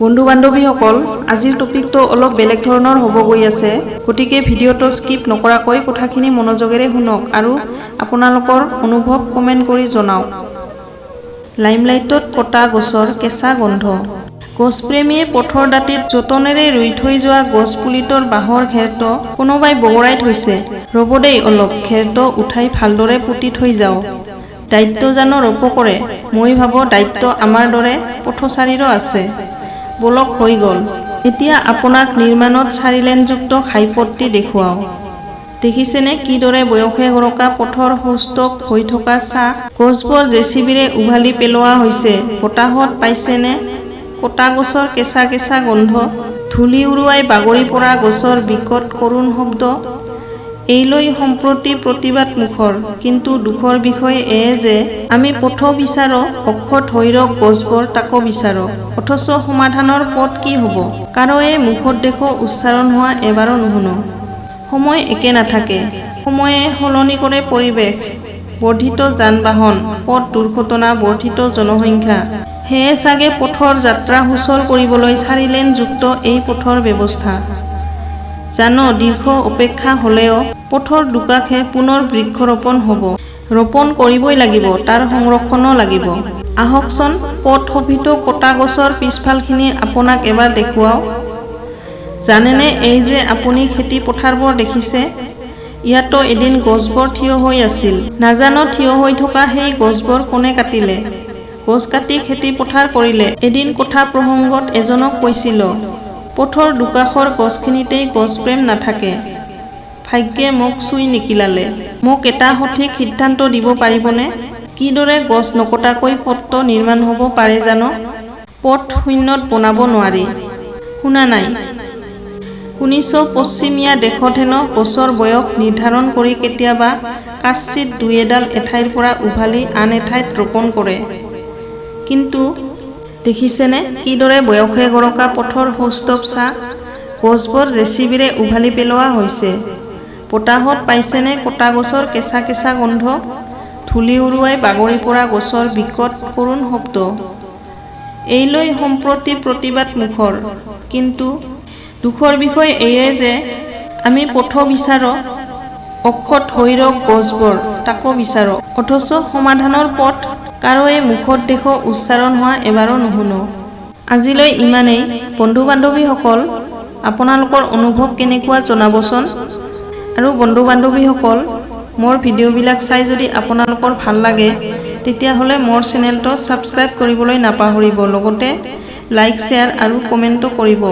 বন্ধু বান্ধৱীসকল, আজিৰ টপিকটো অলপ বেলেগ ধৰণৰ হ'ব গৈ আছে, গতিকে ভিডিঅ'টো স্কিপ নকৰাকৈ কথাখিনি মনোযোগেৰে শুনক আৰু আপোনালোকৰ অনুভৱ কমেণ্ট কৰি জনাওক। লাইমলাইটত কটা গছৰ কেঁচা গোন্ধ। গছপ্ৰেমীয়ে পথৰ দাঁতিত যতনেৰে ৰুই থৈ যোৱা গছপুলিটোৰ বাঁহৰ ঘেৰটো কোনোবাই বগৰাই থৈছে। ৰ'ব দেই অলপ, ঘেৰটো উঠাই ভালদৰে পুতি থৈ যাওঁ। দায়িত্ব জানো ৰ'ব কৰে? মই ভাবোঁ দায়িত্ব আমাৰ দৰে পথচাৰীৰো আছে। বলক হৈ গ'ল। এতিয়া আপোনাক নিৰ্মাণত 4 লেনযুক্ত ঘাইপথটি দেখুৱাওঁ। দেখিছেনে কিদৰে বয়সে গৰকা পথৰ সুস্থক হৈ থকা চাহ গছবোৰ জেচিবিৰে উভালি পেলোৱা হৈছে। বতাহত পাইছেনে কটা গছৰ কেঁচা কেঁচা গোন্ধ? ধূলি উৰুৱাই বাগৰি পৰা গছৰ বিকট কৰুণ শব্দ। এইলৈ সম্প্ৰতি প্ৰতিবাদ মুখৰ। কিন্তু দুখৰ বিষয় এয়ে যে আমি পথ বিচাৰো, অক্ষত হৈৰক গছবোৰ তাকো বিচাৰো, অথচ সমাধানৰ পথ কি হ'ব? কাৰোৱে মুখত দেখো উচ্চাৰণ হোৱা এবাৰো নুশুনো। সময় একে নাথাকে, সময়ে সলনি কৰে পৰিৱেশ। বৰ্ধিত যান বাহন, পথ দুৰ্ঘটনা, বৰ্ধিত জনসংখ্যা, সেয়ে চাগে পথৰ যাত্ৰা সুচল কৰিবলৈ 4 লেনযুক্ত এই পথৰ ব্যৱস্থা। জানো দীৰ্ঘ অপেক্ষা হ'লেও পথৰ দুকাষে পুনৰ বৃক্ষৰোপণ হ'ব। ৰোপণ কৰিবই লাগিব, তাৰ সংৰক্ষণো লাগিব। আহকচোন পথ শোভিত কটা গছৰ পিছফালখিনি আপোনাক এবাৰ দেখুৱাওঁ। জানেনে এই যে আপুনি খেতি পথাৰবোৰ দেখিছে, ইয়াতো এদিন গছবোৰ থিয় হৈ আছিল। নাজানো থিয় হৈ থকা সেই গছবোৰ কোনে কাটিলে, গছ কাটি খেতি পথাৰ কৰিলে। এদিন কথা প্ৰসংগত এজনক কৈছিলো, পথৰ দুকাষৰ গছখিনিতেই গছপ্ৰেম নাথাকে। ভাগ্যে মোক চুই নিকিলালে। মোক এটা সঠিক সিদ্ধান্ত দিব পাৰিবনে? কিদৰে গছ নকটাকৈ পথটো নিৰ্মাণ হ'ব পাৰে জানো? পথ শূন্যত বনাব নোৱাৰি। শুনা নাই? শুনিছো পশ্চিমীয়া দেশত হেনো গছৰ বয়স নিৰ্ধাৰণ কৰি কেতিয়াবা কাচিৎ 2-এডাল এঠাইৰ পৰা উভালি আন এঠাইত ৰোপণ কৰে। কিন্তু দেখিছেনে কিদৰে বয়সে গৰকা পথৰ সৌষ্ঠৱ চাহ গছবোৰ জেচিবিৰে উভালি পেলোৱা হৈছে। বতাহত পাইছেনে কটা গছৰ কেঁচা কেঁচা গোন্ধ? ধূলি উৰুৱাই বাগৰি পৰা গছৰ বিকট কৰুণ শব্দ। এইলৈ সম্প্ৰতি প্ৰতিবাদ মুখৰ। কিন্তু দুখৰ বিষয় এয়ে যে আমি পথ বিচাৰো, অক্ষত হৈৰক গছবোৰ তাকো বিচাৰো, অথচ সমাধানৰ পথ কাৰোৱে মুখত দেখো উচ্চাৰণ হোৱা এবাৰো নুশুনো। আজিলৈ ইমানেই। বন্ধু বান্ধৱীসকল, আপোনালোকৰ অনুভৱ কেনেকুৱা জনাবচোন। আৰু বন্ধু বান্ধৱীসকল, মোৰ ভিডিঅ'বিলাক চাই যদি আপোনালোকৰ ভাল লাগে, তেতিয়াহ'লে মোৰ চেনেলটো ছাবস্ক্ৰাইব কৰিবলৈ নাপাহৰিব। লগতে লাইক, শ্বেয়াৰ আৰু কমেণ্টো কৰিব।